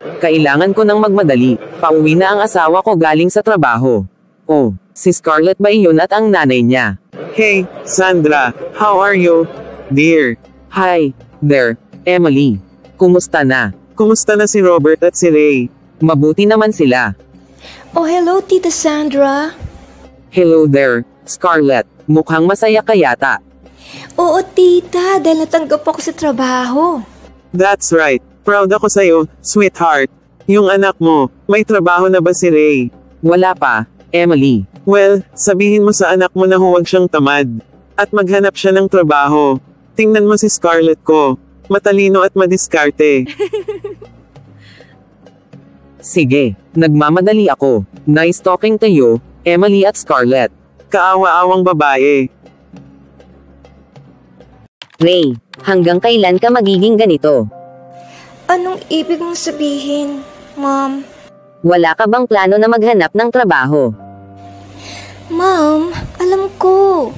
Kailangan ko nang magmadali. Pauwi na ang asawa ko galing sa trabaho. Oh, si Scarlett ba iyon at ang nanay niya? Hey, Sandra, how are you? Dear. Hi, there, Emily. Kumusta na? Kumusta na si Robert at si Ray? Mabuti naman sila. Oh, hello, Tita Sandra. Hello there, Scarlett. Mukhang masaya ka yata. Oo, Tita, dahil natanggap ako sa trabaho. That's right. Proud ako sa'yo, sweetheart. Yung anak mo, may trabaho na ba si Ray? Wala pa, Emily. Well, sabihin mo sa anak mo na huwag siyang tamad. At maghanap siya ng trabaho. Tingnan mo si Scarlett ko. Matalino at madiskarte. Sige, nagmamadali ako. Nice talking to you, Emily at Scarlett. Kaawa-awang babae. Ray, hanggang kailan ka magiging ganito? Anong ibig mong sabihin, Mom? Wala ka bang plano na maghanap ng trabaho? Mom, alam ko.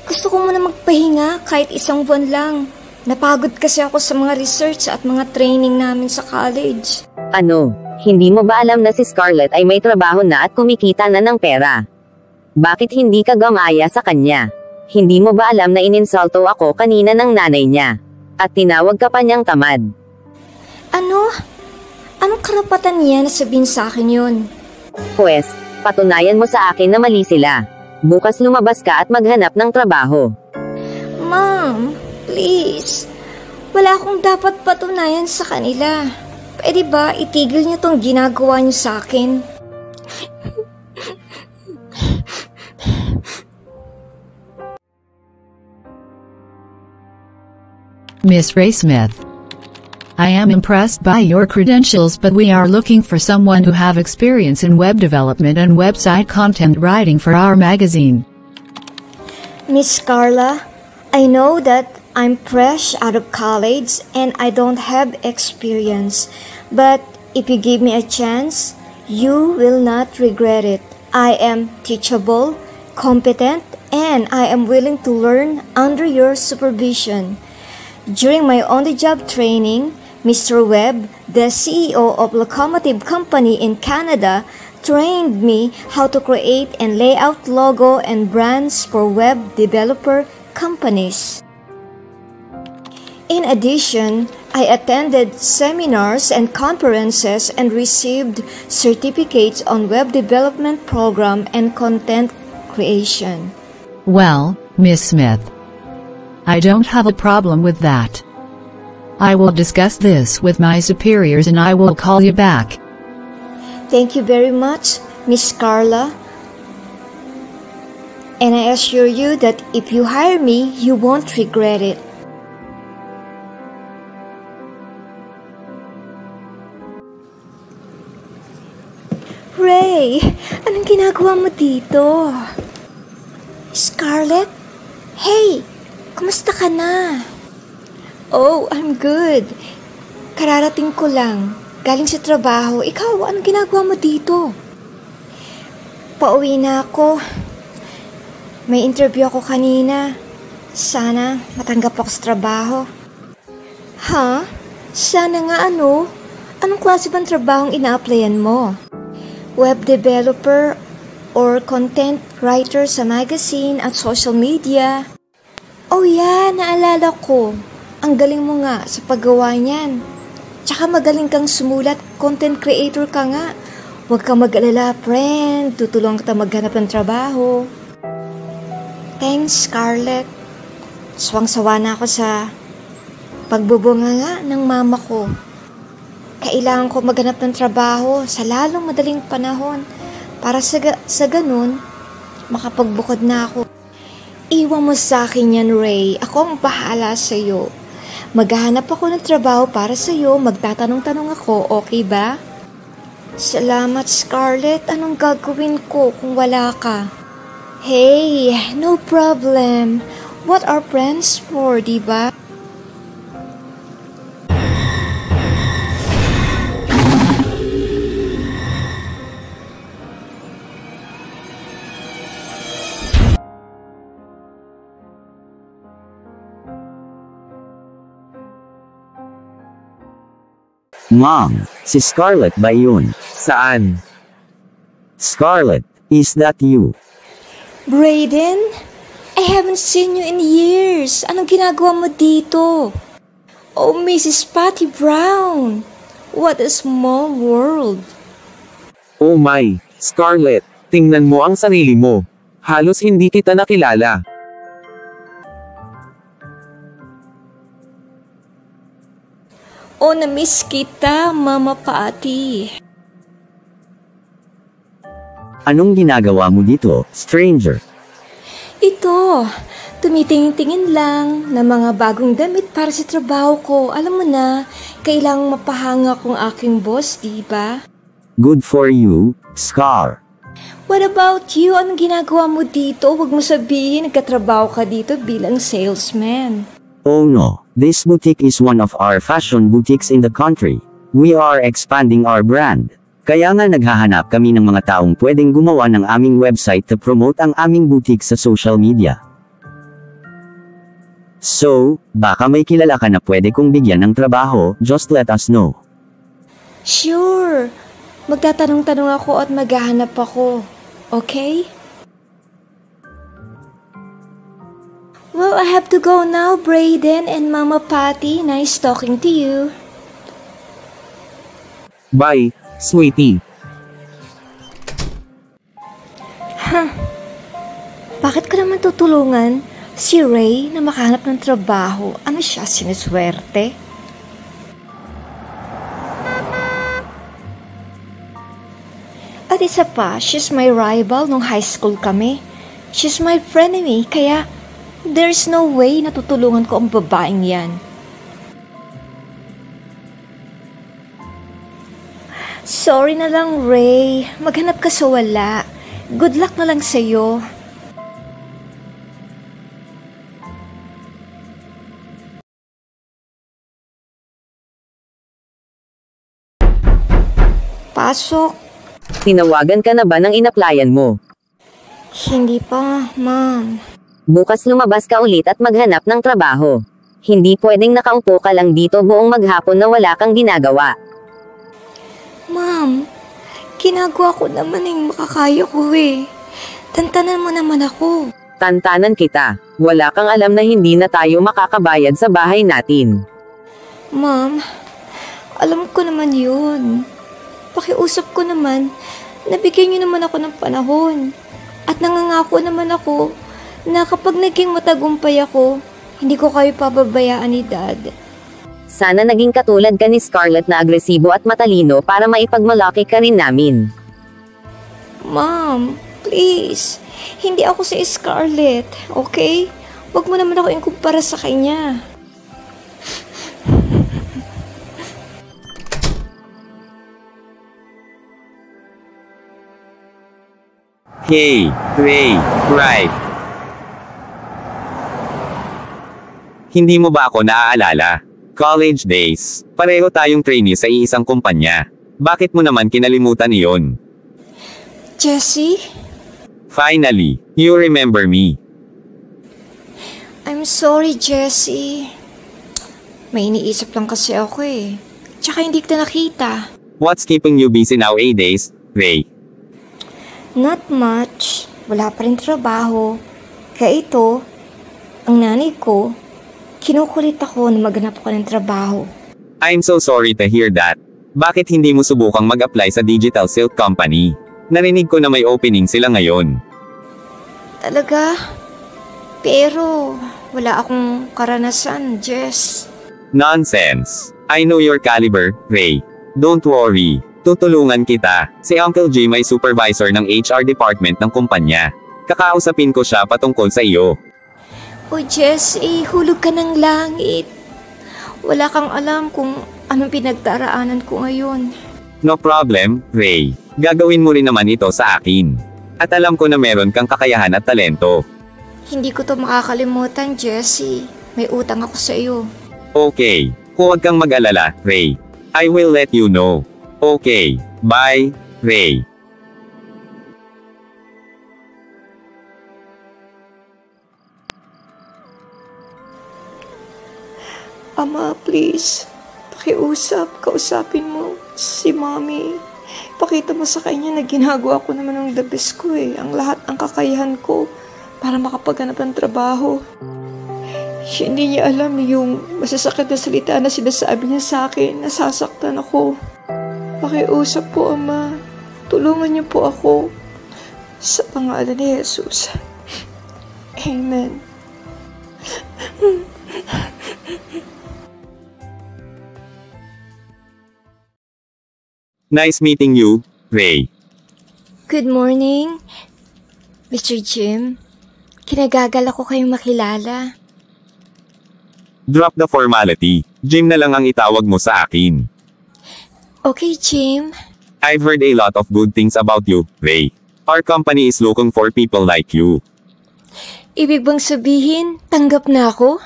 Gusto ko muna magpahinga kahit isang buwan lang. Napagod kasi ako sa mga research at mga training namin sa college. Ano, hindi mo ba alam na si Scarlett ay may trabaho na at kumikita na ng pera? Bakit hindi ka gamaya sa kanya? Hindi mo ba alam na ininsulto ako kanina ng nanay niya? At tinawag ka pa niyang tamad? Ano? Anong karapatan niya na sabihin sa akin yun? Pwes, patunayan mo sa akin na mali sila. Bukas lumabas ka at maghanap ng trabaho. Mom, please. Wala akong dapat patunayan sa kanila. Pwede ba itigil niyo tong ginagawa niyo sa akin? Miss Ray Smith, I am impressed by your credentials, but we are looking for someone who have experience in web development and website content writing for our magazine. Miss Carla, I know that I'm fresh out of college and I don't have experience, but if you give me a chance, you will not regret it. I am teachable, competent, and I am willing to learn under your supervision. During my on-the-job training, Mr. Webb, the CEO of Locomotive Company in Canada, trained me how to create and lay out logo and brands for web developer companies. In addition, I attended seminars and conferences and received certificates on web development program and content creation. Well, Miss Smith, I don't have a problem with that. I will discuss this with my superiors and I will call you back. Thank you very much, Miss Carla. And I assure you that if you hire me, you won't regret it. Ray, anong ginagawa mo dito? Scarlett? Hey! Kumusta ka na? Oh, I'm good. Kararating ko lang. Galing sa trabaho. Ikaw, anong ginagawa mo dito? Pauwi na ako. May interview ako kanina. Sana matanggap ako sa trabaho. Ha? Sana nga ano? Anong klase bang trabahong ina-applyan mo? Web developer or content writer sa magazine at social media? Oh yeah, naalala ko. Ang galing mo nga sa paggawa niyan. Tsaka magaling kang sumulat, content creator ka nga. Huwag kang mag-alala, friend. Tutulungan kita maghanap ng trabaho. Thanks, Scarlett. Swang-sawa na ako sa pagbubunga nga ng mama ko. Kailangan ko maghanap ng trabaho sa lalong madaling panahon para sa ganun, makapagbukod na ako. Iwan mo sa akin yan, Ray. Ako ang bahala sa'yo. Maghahanap ako ng trabaho para sa'yo. Magtatanong-tanong ako, okay ba? Salamat, Scarlett. Anong gagawin ko kung wala ka? Hey, no problem. What are friends for, diba? Mom, si Scarlett ba yun? Saan? Scarlett, is that you? Brayden, I haven't seen you in years. Anong ginagawa mo dito? Oh, Mrs. Patty Brown. What a small world. Oh my, Scarlett, tingnan mo ang sarili mo. Halos hindi kita nakilala. Oh, na-miss kita, Mama Patty. Anong ginagawa mo dito, stranger? Ito, tumitingin-tingin lang na mga bagong damit para sa trabaho ko. Alam mo na, kailangang mapahanga kong aking boss, di ba? Good for you, Scar. What about you? Anong ginagawa mo dito? Huwag mo sabihin, nagkatrabaho ka dito bilang salesman. Oh no, this boutique is one of our fashion boutiques in the country. We are expanding our brand. Kaya nga naghahanap kami ng mga taong pwedeng gumawa ng aming website to promote ang aming boutique sa social media. So, baka may kilala ka na pwede kong bigyan ng trabaho, just let us know. Sure. Magtatanong-tanong ako at maghahanap ako. Okay? Well, I have to go now, Brayden and Mama Patty. Nice talking to you. Bye, sweetie. Bakit ko naman tutulungan si Ray na makahanap ng trabaho? Ano siya, sinuswerte? At isa pa, she's my rival nung high school kami. She's my frenemy, kaya there's no way na tutulungan ko ang babaeng yan. Sorry na lang, Ray. Maghanap ka sa wala. Good luck na lang sa'yo. Pasok. Tinawagan ka na ba ng inaplayan mo? Hindi pa, Ma'am. Bukas lumabas ka ulit at maghanap ng trabaho. Hindi pwedeng nakaupo ka lang dito buong maghapon na wala kang ginagawa. Ma'am, ginagawa ko naman yung makakaya ko eh. Tantanan mo naman ako. Tantanan kita. Wala kang alam na hindi na tayo makakabayad sa bahay natin. Ma'am, alam ko naman yun. Pakiusap ko naman, nabigyan niyo naman ako ng panahon. At nangangako naman ako na kapag naging matagumpay ako, hindi ko kayo pababayaan ni Dad. Sana naging katulad ka ni Scarlett na agresibo at matalino para maipagmalaki ka rin namin. Ma'am, please, hindi ako si Scarlett, okay? Huwag mo naman ako ikumpara sa kanya. Hey, Ray, right. Hindi mo ba ako naaalala? College days. Pareho tayong trainee sa iisang kumpanya. Bakit mo naman kinalimutan iyon? Jessie? Finally, you remember me. I'm sorry, Jessie. May iniisip lang kasi ako eh. Tsaka hindi kita nakita. What's keeping you busy nowadays, Ray? Not much. Wala pa rin trabaho. Kaya ito, ang nanay ko, kinukulit ako na maghanap ako ng trabaho. I'm so sorry to hear that. Bakit hindi mo subukang mag-apply sa Digital Silk Company? Narinig ko na may opening sila ngayon. Talaga? Pero, wala akong karanasan, Jess. Nonsense. I know your caliber, Ray. Don't worry. Tutulungan kita. Si Uncle Jim ay supervisor ng HR department ng kumpanya. Kakausapin ko siya patungkol sa iyo. O Jessie, hulog ka ng langit. Wala kang alam kung anong pinagdaraanan ko ngayon. No problem, Ray. Gagawin mo rin naman ito sa akin. At alam ko na meron kang kakayahan at talento. Hindi ko to makakalimutan, Jessie. May utang ako sa iyo. Okay. Huwag kang mag-alala, Ray. I will let you know. Okay. Bye, Ray. Ama, please. kausapin mo si Mommy. Pakita mo sa kanya na ginagawa ko naman ang the best ko eh. Ang lahat ng kakayahan ko para makapaghanap ng trabaho. Hindi niya alam yung masasakit na salita na sinasabi niya sa akin. Nasasaktan ako. Pakiusap po, Ama. Tulungan niyo po ako. Sa pangalan ni Jesus. Amen. Nice meeting you, Ray. Good morning, Mr. Jim. Kinagagal ako kayong makilala. Drop the formality. Jim na lang ang itawag mo sa akin. Okay, Jim. I've heard a lot of good things about you, Ray. Our company is looking for people like you. Ibig bang sabihin, tanggap na ako?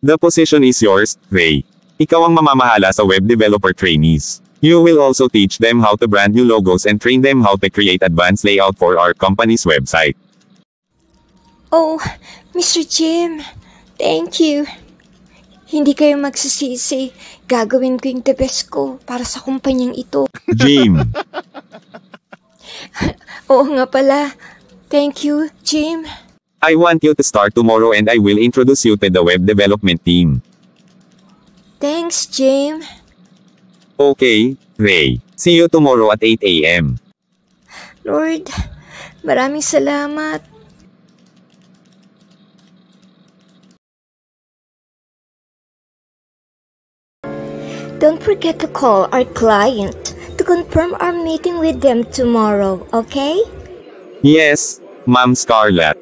The position is yours, Ray. Ikaw ang mamamahala sa web developer trainees. You will also teach them how to brand new logos and train them how to create advanced layout for our company's website. Oh, Mr. Jim, thank you. Hindi kayo magsisisi. Gagawin ko yung the best ko para sa kumpanyang ito. Jim. Oo nga pala. Thank you, Jim. I want you to start tomorrow and I will introduce you to the web development team. Thanks, Jim. Okay, Ray. See you tomorrow at 8 a.m. Lord, maraming salamat. Don't forget to call our client to confirm our meeting with them tomorrow, okay? Yes, Ma'am Scarlett.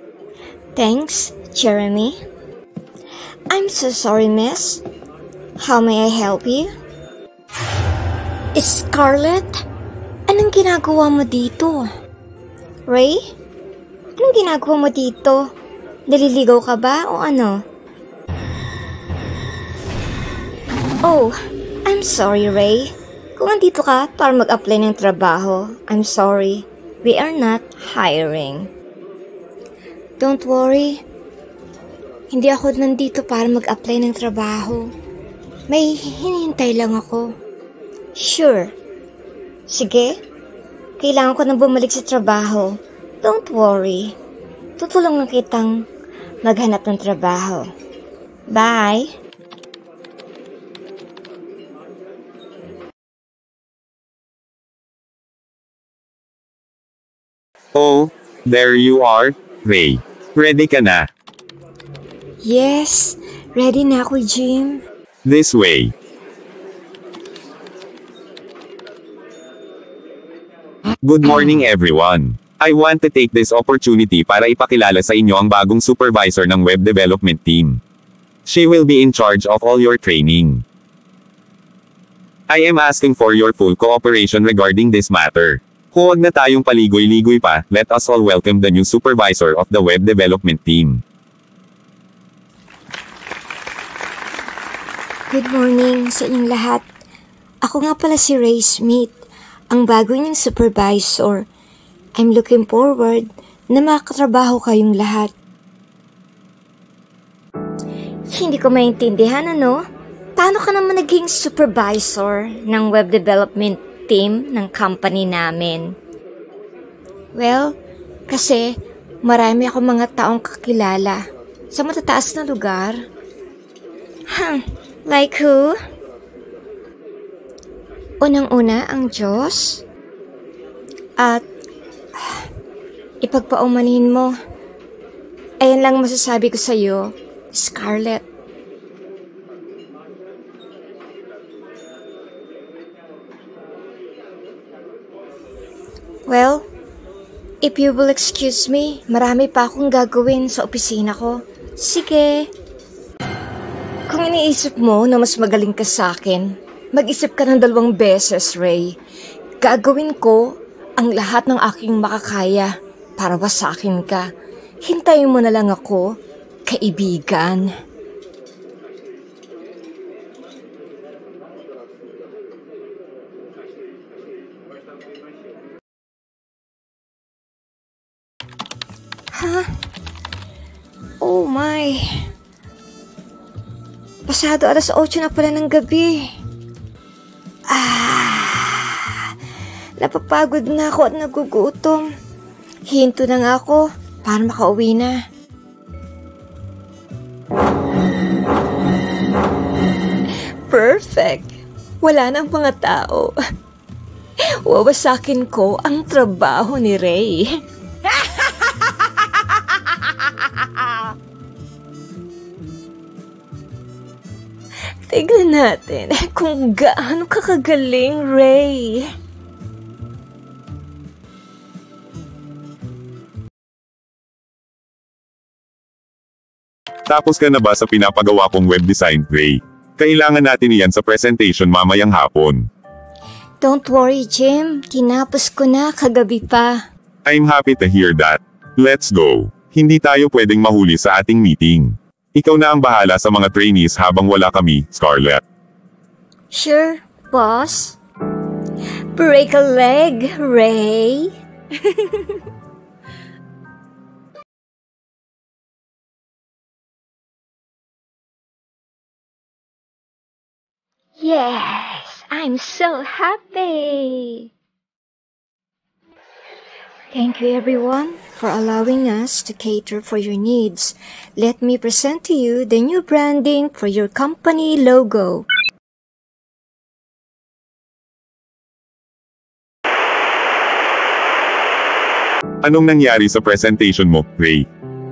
Thanks, Jeremy. I'm so sorry, miss. How may I help you? Scarlett, anong ginagawa mo dito? Ray? Anong ginagawa mo dito? Naliligaw ka ba o ano? Oh, I'm sorry, Ray. Kung andito ka para mag-apply ng trabaho, I'm sorry. We are not hiring. Don't worry. Hindi ako nandito para mag-apply ng trabaho. May hinihintay lang ako. Sure. Sige. Kailangan ko nang bumalik sa trabaho. Don't worry. Tutulungan kitang maghanap ng trabaho. Bye. Oh, there you are, Ray. Ready ka na? Yes. Ready na ako, Jim. This way. Good morning everyone. I want to take this opportunity para ipakilala sa inyo ang bagong supervisor ng web development team. She will be in charge of all your training. I am asking for your full cooperation regarding this matter. Huwag na tayong paligoy-ligoy pa, let us all welcome the new supervisor of the web development team. Good morning sa inyong lahat. Ako nga pala si Ray Smith, ang bago niyong supervisor. I'm looking forward na makatrabaho kayong lahat. Hindi ko maintindihan, ano? Paano ka naman naging supervisor ng web development team ng company namin? Well, kasi marami akong mga taong kakilala sa matataas na lugar. Like who? Unang-una ang Diyos. At ipagpaumanhin mo. Ayan lang masasabi ko sa iyo, Scarlett. Well, if you will excuse me, marami pa akong gagawin sa opisina ko. Sige. Kung iniisip mo na mas magaling ka sa akin, mag-isip ka ng 2 beses, Ray. Gagawin ko ang lahat ng aking makakaya para wasakin ka. Hintayin mo na lang ako, kaibigan. Ha? Oh my. Pasado 8:00 na pala ng gabi. Napapagod na ako at nagugutom. Hinto na nga ako para makauwi na. Perfect! Wala nang mga tao. Wawasakin ko ang trabaho ni Ray. Tignan natin kung gaano kakagaling, Ray. Tapos ka na ba sa pinapagawa kong web design, Ray? Kailangan natin iyan sa presentation mamayang hapon. Don't worry, Jim. Tinapos ko na kagabi pa. I'm happy to hear that. Let's go. Hindi tayo pwedeng mahuli sa ating meeting. Ikaw na ang bahala sa mga trainees habang wala kami, Scarlett. Sure, boss. Break a leg, Ray. Yes, I'm so happy. Thank you everyone for allowing us to cater for your needs. Let me present to you the new branding for your company logo. Anong nangyari sa presentation mo, Ray?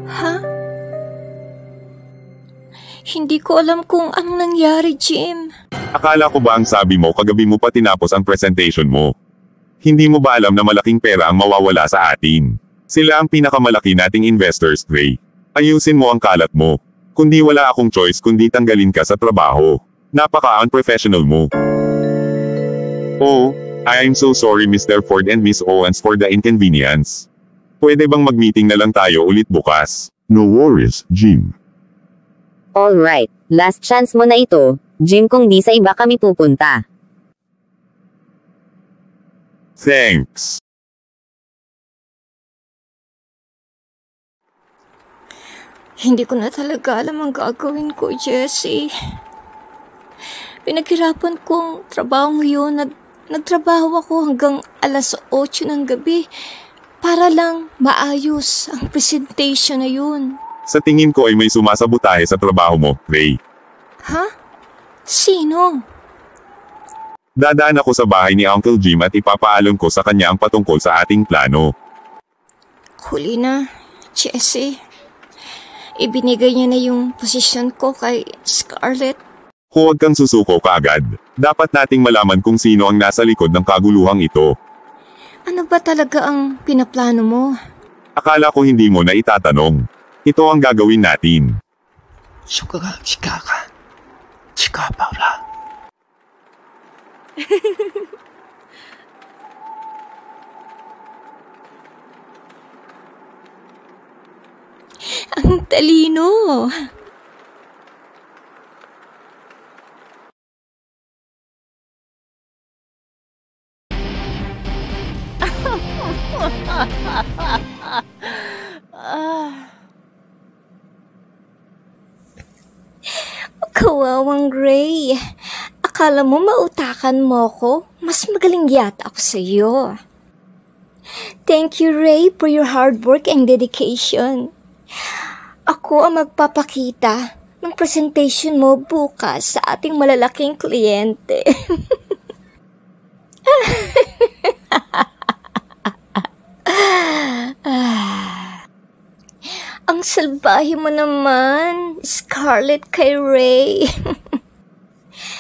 Ha? Hindi ko alam kung anong nangyari, Jim. Akala ko ba ang sabi mo kagabi mo pa tinapos ang presentation mo? Hindi mo ba alam na malaking pera ang mawawala sa atin? Sila ang pinakamalaki nating investors, Ray. Ayusin mo ang kalat mo. Kundi wala akong choice kundi tanggalin ka sa trabaho. Napaka-unprofessional mo. Oh, I'm so sorry Mr. Ford and Miss Owens for the inconvenience. Pwede bang mag-meeting na lang tayo ulit bukas? No worries, Jim. Alright, last chance mo na ito, Jim, kung di sa iba kami pupunta. Thanks. Hindi ko na talaga alam ang gagawin ko, Jessie. Pinaghirapan kong trabaho ngayon. Nagtrabaho ako hanggang alas 8 ng gabi para lang maayos ang presentation na yun. Sa tingin ko ay may sumasabotahe sa trabaho mo, Ray. Ha? Sino? Dadaan ako sa bahay ni Uncle Jim at ipapaalam ko sa kanya ang patungkol sa ating plano. Huli na, Jessie. Ibinigay niya na yung posisyon ko kay Scarlett. Huwag kang susuko kaagad. Dapat nating malaman kung sino ang nasa likod ng kaguluhang ito. Ano ba talaga ang pinaplano mo? Akala ko hindi mo na itatanong. Ito ang gagawin natin. Ang talino! Kawawang Ray. Akala mo mautakan mo ko? Mas magaling yata ako sa iyo. Thank you, Ray, for your hard work and dedication. Ako ang magpapakita ng presentation mo bukas sa ating malalaking kliyente. Ang salbahe mo naman, Scarlett kay Ray.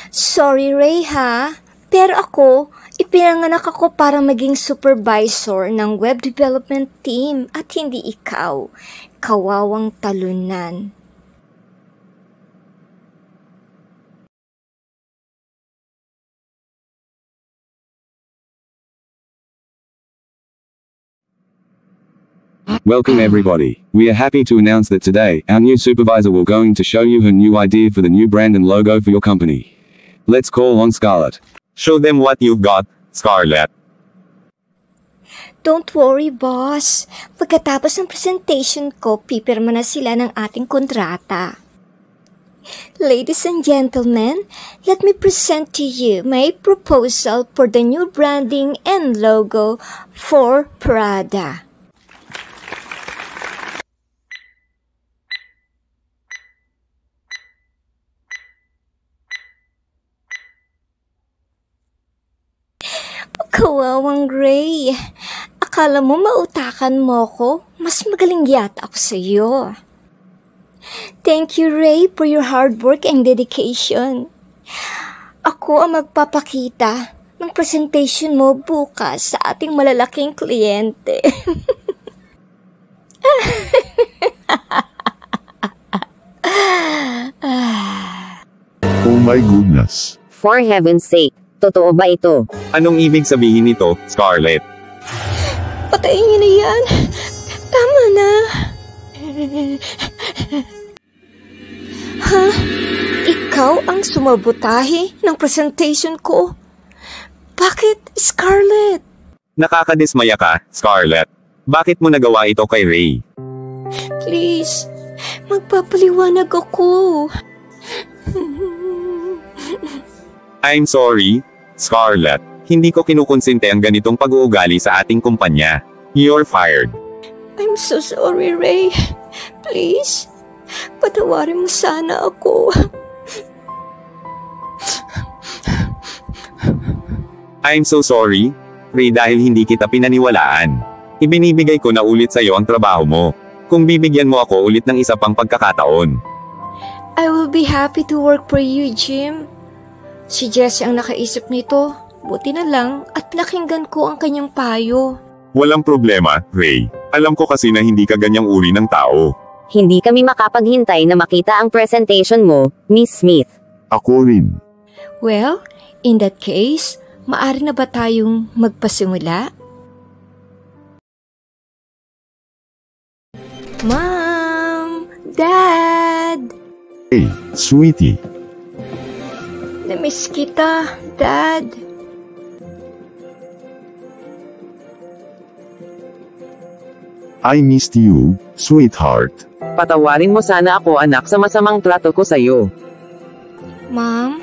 Sorry, Ray, ha? Pero ako, ipinanganak ako para maging supervisor ng web development team at hindi ikaw. Kawawang talunan. Welcome everybody. We are happy to announce that today, our new supervisor will going to show you her new idea for the new brand and logo for your company. Let's call on Scarlett. Show them what you've got, Scarlett. Don't worry, boss. Pagkatapos ng presentation ko, pipirma na sila ng ating kontrata. Ladies and gentlemen, let me present to you my proposal for the new branding and logo for Prada. Kawawang Ray, akala mo mautakan mo ko? Mas magaling yata ako sa iyo. Thank you, Ray, for your hard work and dedication. Ako ang magpapakita ng presentation mo bukas sa ating malalaking kliyente. Oh my goodness. For heaven's sake, totoo ba ito? Anong ibig sabihin nito, Scarlett? Patayin niyo na yan. Tama na. Ha? Ikaw ang sumabotahe ng presentation ko? Bakit, Scarlett? Nakakadismaya ka, Scarlett. Bakit mo nagawa ito kay Ray? Please, magpapaliwanag ako. I'm sorry, Scarlett. Hindi ko kinukonsente ang ganitong pag-uugali sa ating kumpanya. You're fired. I'm so sorry, Ray. Please, patawarin mo sana ako. I'm so sorry, Ray, dahil hindi kita pinaniwalaan. Ibinibigay ko na ulit sa'yo ang trabaho mo. Kung bibigyan mo ako ulit ng isa pang pagkakataon. I will be happy to work for you, Jim. Si Jessie ang nakaisip nito. Buti na lang at nakinggan ko ang kanyang payo. Walang problema, Ray. Alam ko kasi na hindi ka ganyang uri ng tao. Hindi kami makapaghintay na makita ang presentation mo, Miss Smith. Ako rin. Well, in that case, maaari na ba tayong magpasimula? Mom! Dad! Hey, sweetie. Namiss kita, Dad. I missed you, sweetheart. Patawarin mo sana ako anak sa masamang trato ko sa'yo. Mom,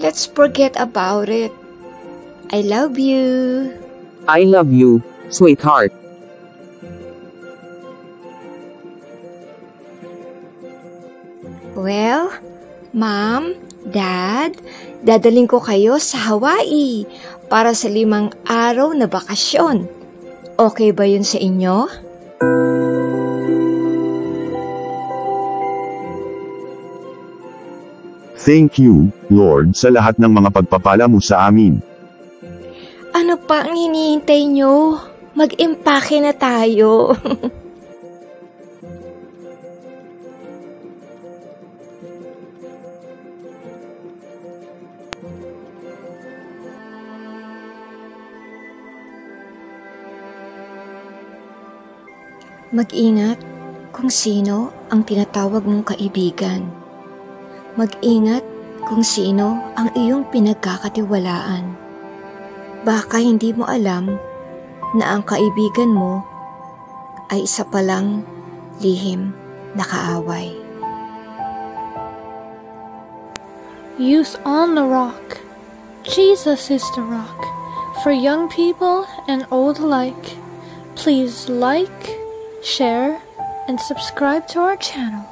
let's forget about it. I love you. I love you, sweetheart. Well, Mom, Dad, dadaling ko kayo sa Hawaii para sa 5 araw na bakasyon. Okay ba yun sa inyo? Thank you, Lord, sa lahat ng mga pagpapala mo sa amin. Ano pa ang hinihintay nyo? Mag-impake na tayo. Mag-ingat kung sino ang tinatawag mong kaibigan. Mag-ingat kung sino ang iyong pinagkakatiwalaan. Baka hindi mo alam na ang kaibigan mo ay isa palang lihim na kaaway. Youth on the rock. Jesus is the rock. For young people and old alike. Please like, share, and subscribe to our channel.